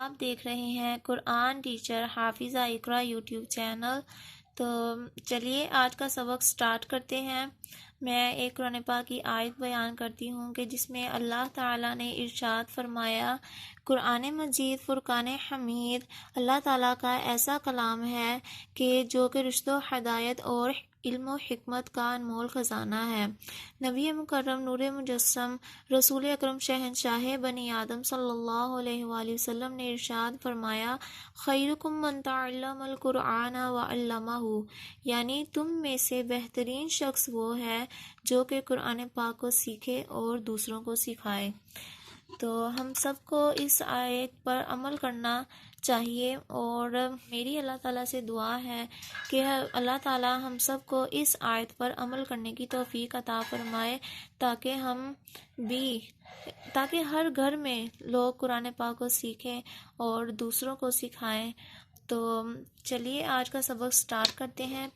آپ دیکھ رہے ہیں قرآن ٹیچر حافظہ اقرا یوٹیوب چینل۔ تو چلیے آج کا سبق سٹارٹ کرتے ہیں۔ میں ایک قرآن پاک کی آیت بیان کرتی ہوں کہ جس میں اللہ تعالیٰ نے ارشاد فرمایا، قرآن مجید فرقان حمید اللہ تعالیٰ کا ایسا کلام ہے کہ جو کہ رشد و ہدایت اور علم و حکمت کا انمول خزانہ ہے۔ نبی مکرم نور مجسم رسول اکرم شہنشاہ بنی آدم صلی اللہ علیہ وآلہ وسلم نے ارشاد فرمایا، خیرکم من تعلم القرآن وعلمہ، یعنی تم میں سے بہترین شخص وہ ہے جو کہ قرآن پاک کو سیکھے اور دوسروں کو سکھائے۔ تو ہم سب کو اس آیت پر عمل کرنا چاہیے، اور میری اللہ تعالیٰ سے دعا ہے کہ اللہ تعالیٰ ہم سب کو اس آیت پر عمل کرنے کی توفیق عطا فرمائے، تاکہ ہر گھر میں لوگ قرآن پاک کو سیکھیں اور دوسروں کو سکھائیں۔ تو چلیے آج کا سبق سٹارٹ کرتے ہیں۔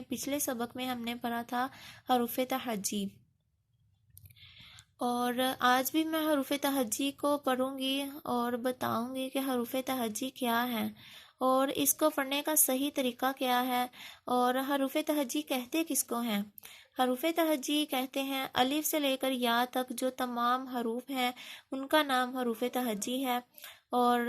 پچھلے سبق میں ہم نے پڑھا تھا حروف تہجی، اور آج بھی میں حروف تہجی کو پڑھوں گی اور بتاؤں گی کہ حروف تہجی کیا ہے اور اس کو پڑھنے کا صحیح طریقہ کیا ہے، اور حروف تہجی کہتے کس کو ہیں۔ حروف تہجی کہتے ہیں الف سے لے کر یا تک جو تمام حروف ہیں ان کا نام حروف تہجی ہے، اور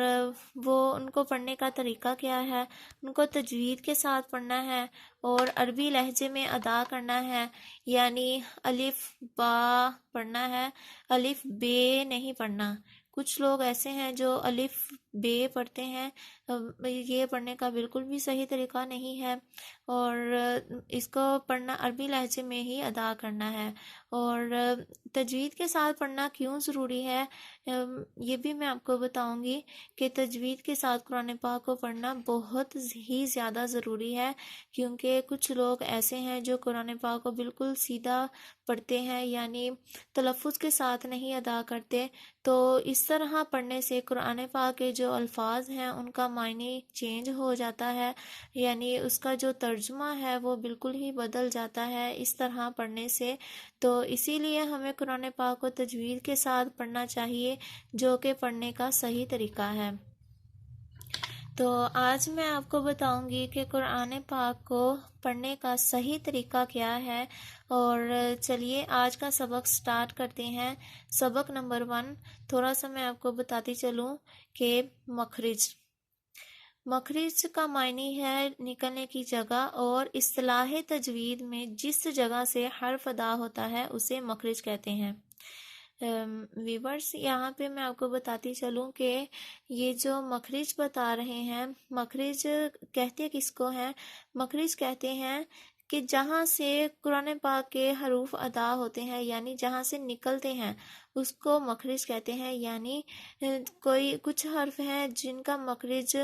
وہ ان کو پڑھنے کا طریقہ کیا ہے، ان کو تجوید کے ساتھ پڑھنا ہے اور عربی لہجے میں ادا کرنا ہے، یعنی الف با پڑھنا ہے، الف بے نہیں پڑھنا۔ کچھ لوگ ایسے ہیں جو الف بے پڑھتے ہیں، یہ پڑھنے کا بالکل بھی صحیح طریقہ نہیں ہے، اور اس کو پڑھنا عربی لہجے میں ہی ادا کرنا ہے۔ اور تجوید کے ساتھ پڑھنا کیوں ضروری ہے یہ بھی میں آپ کو بتاؤں گی کہ تجوید کے ساتھ قرآن پاک کو پڑھنا بہت ہی زیادہ ضروری ہے، کیونکہ کچھ لوگ ایسے ہیں جو قرآن پاک کو بالکل سیدھا پڑھتے ہیں، یعنی تلفظ کے ساتھ نہیں ادا کرتے۔ تو اس طرح پڑھنے سے قرآن پاک کے جو الفاظ ہیں ان کا معنی چینج ہو جاتا ہے، یعنی اس کا جو ترجمہ ہے وہ بالکل ہی بدل جاتا ہے اس طرح پڑھنے سے۔ تو اسی لیے ہمیں قرآن پاک کو تجوید کے ساتھ پڑھنا چاہیے، جو کہ پڑھنے کا صحیح طریقہ ہے۔ تو آج میں آپ کو بتاؤں گی کہ قرآن پاک کو پڑھنے کا صحیح طریقہ کیا ہے، اور چلیے آج کا سبق سٹارٹ کرتے ہیں۔ سبق نمبر 1، تھوڑا سا میں آپ کو بتاتی چلوں کہ مخرج کا معنی ہے نکلنے کی جگہ، اور اصطلاح تجوید میں جس جگہ سے حرف ادا ہوتا ہے اسے مخرج کہتے ہیں۔ ویورز یہاں پہ میں آپ کو بتاتی چلوں کہ یہ جو مخرج بتا رہے ہیں، مخرج کہتے کس کو ہیں؟ مخرج کہتے ہیں کہ جہاں سے قرآن پاک کے حروف ادا ہوتے ہیں، یعنی جہاں سے نکلتے ہیں اس کو مخرج کہتے ہیں۔ یعنی کچھ حرف ہیں جن کا مخرج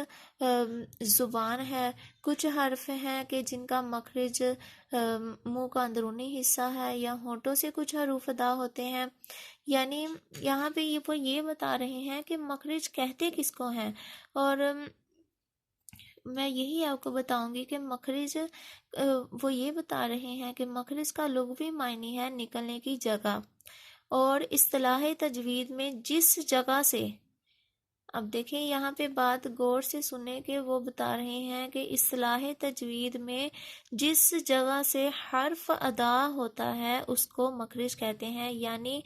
زبان ہے، کچھ حرف ہیں کہ جن کا مخرج منہ کا اندرونی حصہ ہے، یا ہونٹوں سے کچھ حروف ادا ہوتے ہیں۔ یعنی یہاں پہ وہ یہ بتا رہے ہیں کہ مخرج کہتے کس کو ہیں، اور میں یہی آپ کو بتاؤں گی کہ مخرج وہ یہ بتا رہے ہیں کہ مخرج کا لغوی معنی ہے نکلنے کی جگہ، اور اصطلاح تجوید میں جس جگہ سے، اب دیکھیں یہاں پہ بات غور سے سنیں کہ وہ بتا رہے ہیں کہ اصطلاح تجوید میں جس جگہ سے حرف ادا ہوتا ہے اس کو مخرج کہتے ہیں، یعنی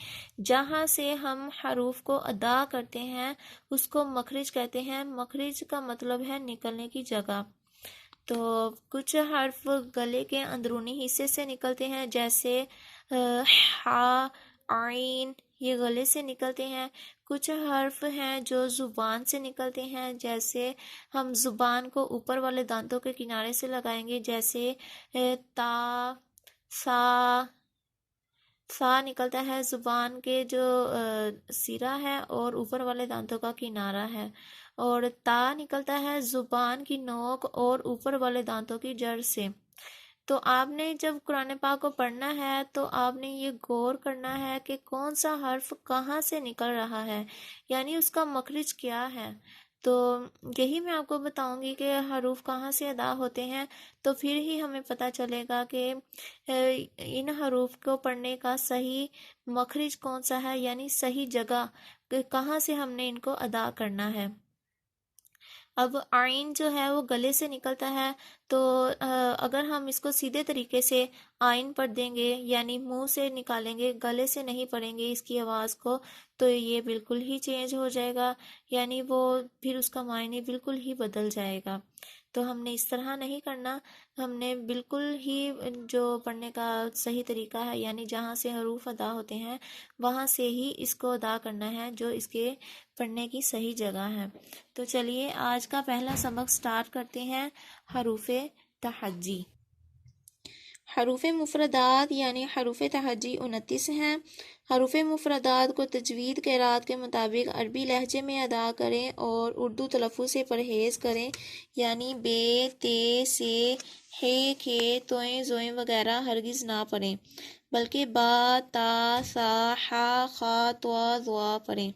جہاں سے ہم حروف کو ادا کرتے ہیں اس کو مخرج کہتے ہیں۔ مخرج کا مطلب ہے نکلنے کی جگہ۔ تو کچھ حرف گلے کے اندرونی حصے سے نکلتے ہیں، جیسے ہا، عین، یہ گلے سے نکلتے ہیں۔ کچھ حرف ہیں جو زبان سے نکلتے ہیں، جیسے ہم زبان کو اوپر والے دانتوں کے کنارے سے لگائیں گے، جیسے تا، سا۔ سا نکلتا ہے زبان کے جو سرا ہے اور اوپر والے دانتوں کا کنارہ ہے، اور تا نکلتا ہے زبان کی نوک اور اوپر والے دانتوں کی جڑ سے۔ تو آپ نے جب قرآن پاک کو پڑھنا ہے تو آپ نے یہ غور کرنا ہے کہ کون سا حرف کہاں سے نکل رہا ہے، یعنی اس کا مخرج کیا ہے۔ تو یہی میں آپ کو بتاؤں گی کہ حروف کہاں سے ادا ہوتے ہیں، تو پھر ہی ہمیں پتہ چلے گا کہ ان حروف کو پڑھنے کا صحیح مخرج کون سا ہے، یعنی صحیح جگہ کہاں سے ہم نے ان کو ادا کرنا ہے۔ اب آئین جو ہے وہ گلے سے نکلتا ہے، تو اگر ہم اس کو سیدھے طریقے سے آئین پڑھ دیں گے، یعنی منہ سے نکالیں گے، گلے سے نہیں پڑھیں گے اس کی آواز کو، تو یہ بالکل ہی چینج ہو جائے گا، یعنی وہ پھر اس کا معنی بالکل ہی بدل جائے گا۔ تو ہم نے اس طرح نہیں کرنا، ہم نے بالکل ہی جو پڑھنے کا صحیح طریقہ ہے، یعنی جہاں سے حروف ادا ہوتے ہیں وہاں سے ہی اس کو ادا کرنا ہے، جو اس کے پڑھنے کی صحیح جگہ ہے۔ تو چلیے آج کا پہلا سبق سٹارٹ کرتے ہیں، حروف تہجی۔ حروف مفردات یعنی حروف تہجی 29 ہیں۔ حروف مفردات کو تجوید قرات کے مطابق عربی لہجے میں ادا کریں اور اردو تلفظ سے پرہیز کریں، یعنی بے، تے، سے، ہے، کھے، توئیں، زوئیں وغیرہ ہرگز نہ پڑھیں، بلکہ با، تا، سا، حا، خا، طوا، ضوا پڑھیں۔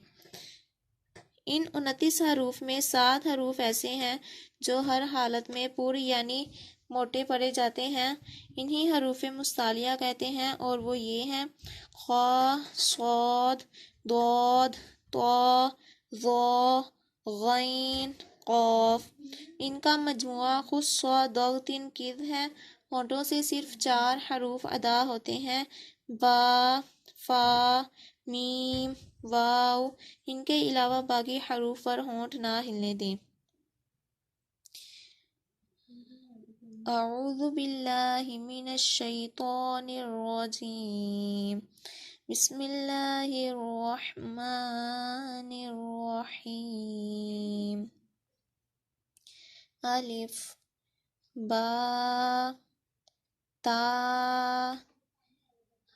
ان 29 حروف میں 7 حروف ایسے ہیں جو ہر حالت میں پر یعنی موٹے پڑھے جاتے ہیں، انہی حروف مستعلیہ کہتے ہیں، اور وہ یہ ہیں: خ، صاد، ضاد، طا، ظا، غین، قاف۔ ان کا مجموعہ خص ضغط کد ہے۔ ہونٹوں سے صرف 4 حروف ادا ہوتے ہیں: با، فا، میم، واو۔ ان کے علاوہ باقی حروف پر ہونٹ نہ ہلنے دیں۔ اعوذ باللہ من الشیطان الرجیم، بسم اللہ الرحمن الرحیم۔ الف، با، تا۔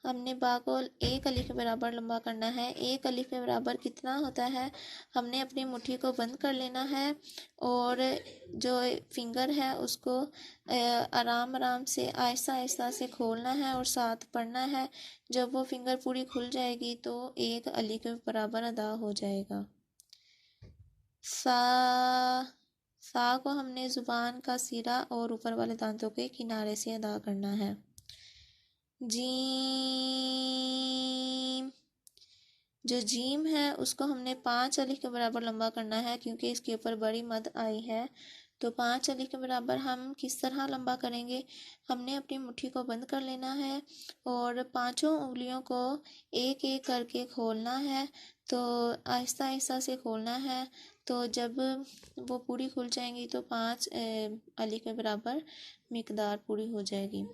ہم نے با کو ایک الف کے برابر لمبا کرنا ہے۔ ایک الف کے برابر کتنا ہوتا ہے؟ ہم نے اپنی مٹھی کو بند کر لینا ہے اور جو فنگر ہے اس کو آرام آرام سے آہستہ آہستہ سے کھولنا ہے اور ساتھ پڑھنا ہے۔ جب وہ فنگر پوری کھل جائے گی تو ایک الف کے برابر ادا ہو جائے گا۔ سا، سا کو ہم نے زبان کا سیرا اور اوپر والے دانتوں کے کنارے سے ادا کرنا ہے۔ جیم، جو جیم ہے اس کو ہم نے 5 الف کے برابر لمبا کرنا ہے، کیونکہ اس کے اوپر بڑی مد آئی ہے، تو 5 الف کے برابر ہم کس طرح لمبا کریں گے؟ ہم نے اپنی مٹھی کو بند کر لینا ہے اور 5 انگلیوں کو ایک ایک کر کے کھولنا ہے، تو آہستہ آہستہ سے کھولنا ہے، تو جب وہ پوری کھل جائیں گی تو 5 الف کے برابر مقدار پوری ہو جائے گی۔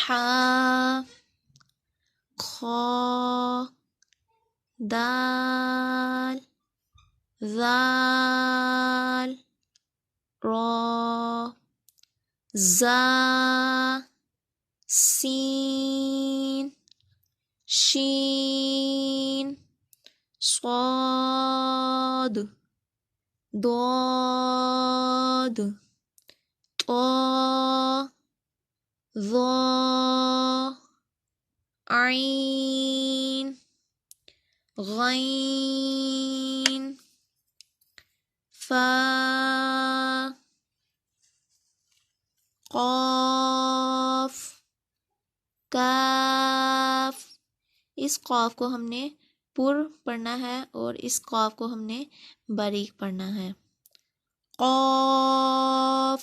حا، خا، دال، ذال، را، زا، سین، شین، صاد، ضاد، طا، ظا، عین، غین، فا، قاف، کاف۔ اس قاف کو ہم نے پر پڑھنا ہے اور اس قاف کو ہم نے باریک پڑھنا ہے۔ قاف،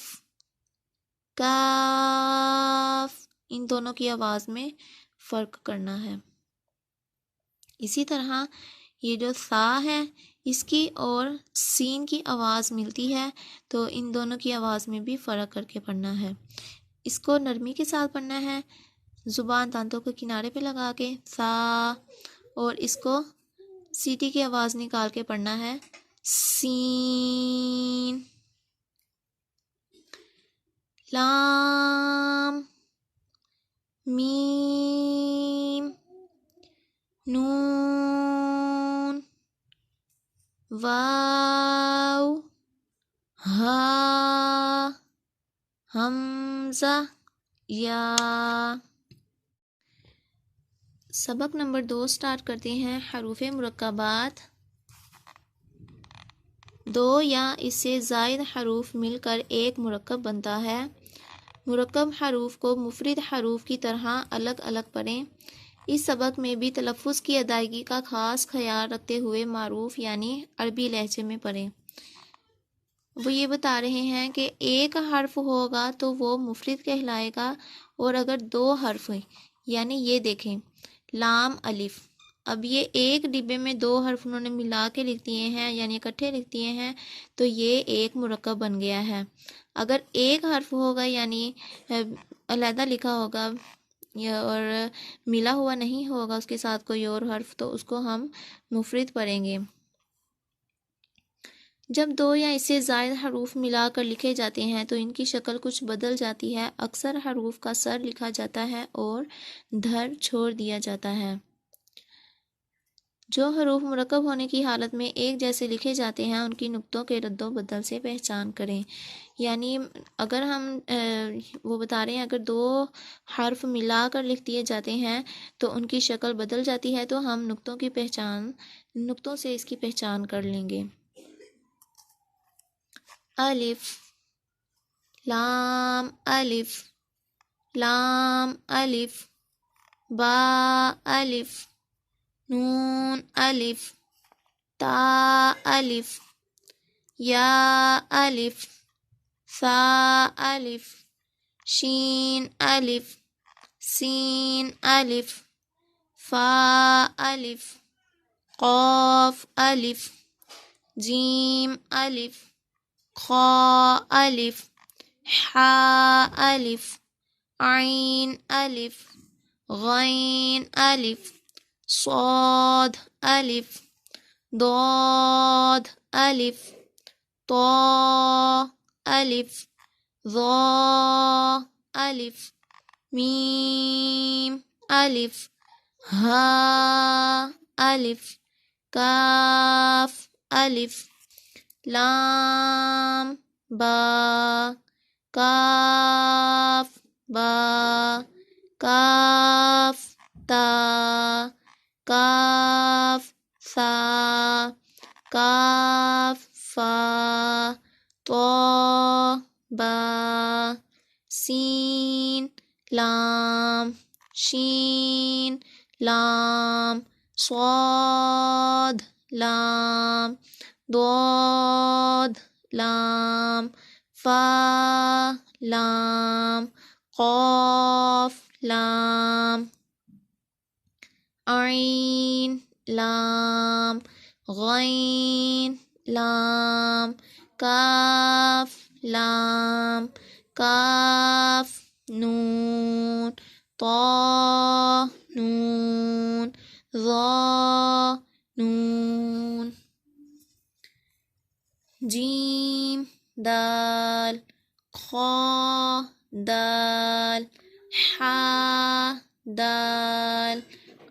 کاف، ان دونوں کی آواز میں فرق کرنا ہے۔ اسی طرح یہ جو سا ہے اس کی اور سین کی آواز ملتی ہے، تو ان دونوں کی آواز میں بھی فرق کر کے پڑھنا ہے۔ اس کو نرمی کے ساتھ پڑھنا ہے، زبان دانتوں کے کنارے پہ لگا کے سا، اور اس کو سیٹی کی آواز نکال کے پڑھنا ہے سین۔ لام، میم، نون، واو، ہا، حمزہ، یا۔ سبق نمبر 2 سٹارٹ کرتے ہیں، حروف مرکبات۔ 2 یا اس سے زائد حروف مل کر ایک مرکب بنتا ہے۔ مرکب حروف کو مفرد حروف کی طرح الگ الگ پڑھیں۔ اس سبق میں بھی تلفظ کی ادائیگی کا خاص خیال رکھتے ہوئے معروف یعنی عربی لہجے میں پڑھیں۔ وہ یہ بتا رہے ہیں کہ ایک حرف ہوگا تو وہ مفرد کہلائے گا، اور اگر دو حرف یعنی یہ دیکھیں لام الف، اب یہ ایک ڈبے میں دو حرف انہوں نے ملا کے لکھ دیے ہیں یعنی اکٹھے لکھ دیے ہیں، تو یہ ایک مرکب بن گیا ہے۔ اگر ایک حرف ہوگا یعنی علیحدہ لکھا ہوگا اور ملا ہوا نہیں ہوگا اس کے ساتھ کوئی اور حرف، تو اس کو ہم مفرد پڑھیں گے۔ جب دو یا اس سے زائد حروف ملا کر لکھے جاتے ہیں تو ان کی شکل کچھ بدل جاتی ہے۔ اکثر حروف کا سر لکھا جاتا ہے اور دھر چھوڑ دیا جاتا ہے۔ جو حروف مرکب ہونے کی حالت میں ایک جیسے لکھے جاتے ہیں ان کی نقطوں کے رد و بدل سے پہچان کریں۔ یعنی اگر ہم وہ بتا رہے ہیں اگر دو حرف ملا کر لکھ دیے جاتے ہیں تو ان کی شکل بدل جاتی ہے، تو ہم نقطوں سے اس کی پہچان کر لیں گے۔ الف، لام الف، لام الف، با الف، نون الف، تا الف، یا الف، ثا الف، شین الف، سین الف، فا الف، قاف الف، جیم الف، خا الف، حا الف، عین الف، غین الف، صاد الف، ضاد الف، طا الف، ظا الف، میم الف، ہا الف، کاف الف، لام با، کاف با، کاف تا، کاف ثا، کاف فا، طا با، سین لام، شین لام، صاد لام، ضاد لام، فا لام، قاف لام، عین لام، غین لام، کاف لام، کاف نون، طا نون، ظا نون، جیم دال، خا دال، حا دال،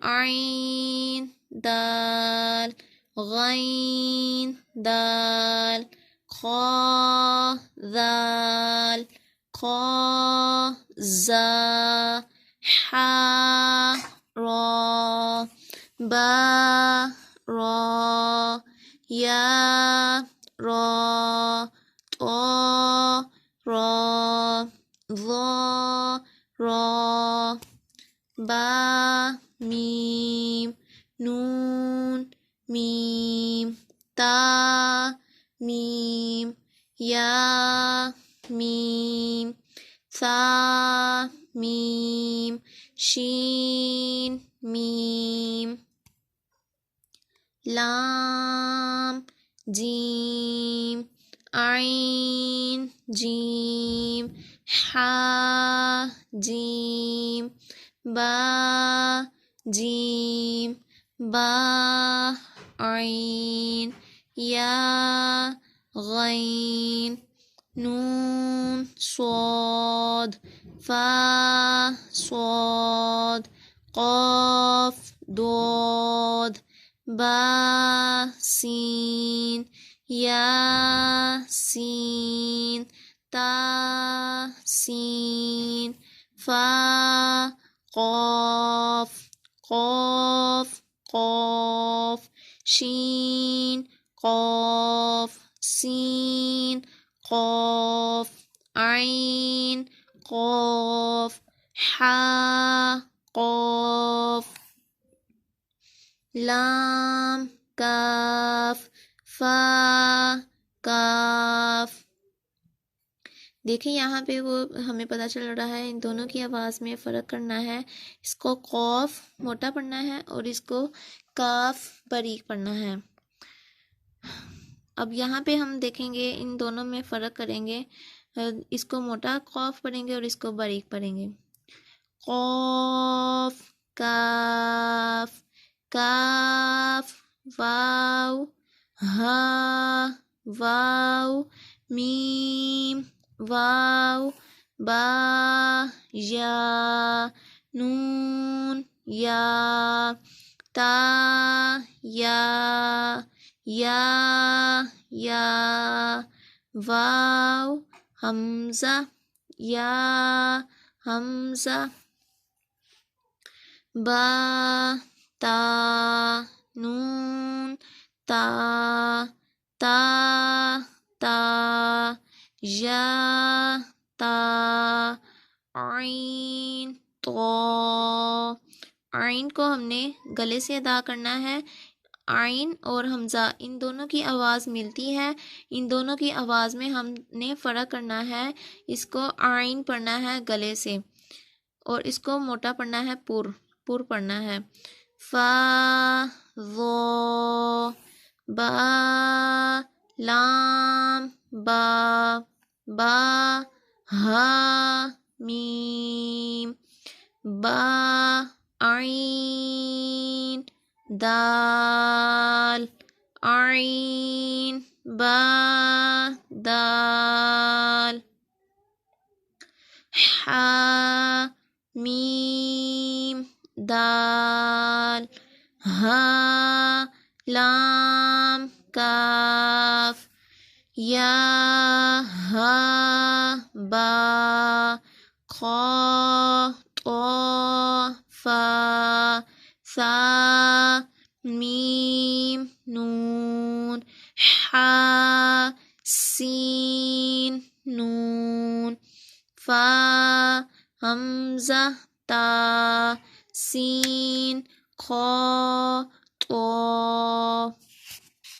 عین دال، غین دال، خا ذال، خا زا، حا را، با را، یا را، طا را، ظا را، با میم، نون میم، تا میم، یا میم، ثا میم، شین میم، لام جیم، عین جیم، حا جیم، با جیم، با عین، یا غین، نون صاد، فا صاد، قاف ضاد، با سین، یا سین، تا سین، فا قاف، قاف قاف، شین قاف، سین قاف، عین قاف، حا قاف، لام کاف فا کاف. دیکھیں یہاں پہ وہ ہمیں پتہ چل رہا ہے ان دونوں کی آواز میں فرق کرنا ہے. اس کو قوف موٹا پڑھنا ہے اور اس کو کاف باریک پڑھنا ہے. اب یہاں پہ ہم دیکھیں گے ان دونوں میں فرق کریں گے. اس کو موٹا قوف پڑھیں گے اور اس کو باریک پڑھیں گے. قوف کاف کاف واو ہا واو میم واو با یا نون یا تا یا واو حمزہ یا حمزہ با تا نون تا یا تا عین تو. عین کو ہم نے گلے سے ادا کرنا ہے. عین اور حمزہ ان دونوں کی آواز ملتی ہے. ان دونوں کی آواز میں ہم نے فرق کرنا ہے. اس کو عین پڑھنا ہے گلے سے اور اس کو موٹا پڑھنا ہے پر پڑھنا ہے. فا ظا با لام با ہا میم با عین دال عین با دال حا میم دال ہا لام کاف یا ہا با خا طا فا ثا میم نون حا سین نون فا حمزہ تا سین خا طا.